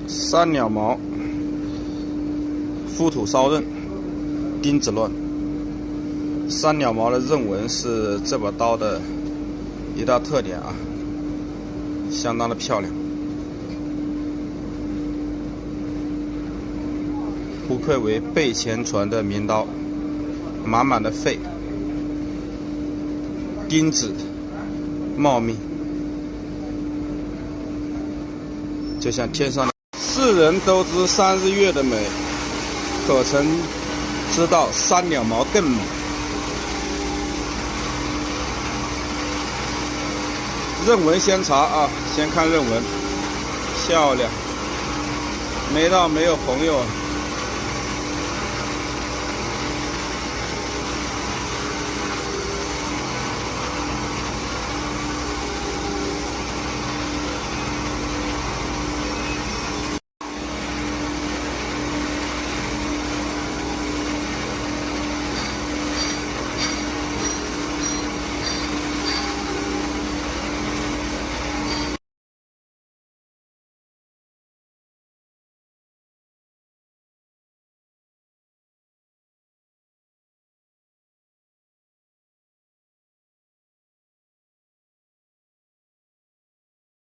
三鸟毛，覆土烧刃，钉子刃。三鸟毛的刃纹是这把刀的一大特点啊，相当的漂亮。不愧为辈前传的名刀，满满的肺，钉子茂密，就像天上。世人都知三日月的美，可曾知道三鸟毛更美？刃纹先查啊，先看刃纹，漂亮，没到没有朋友。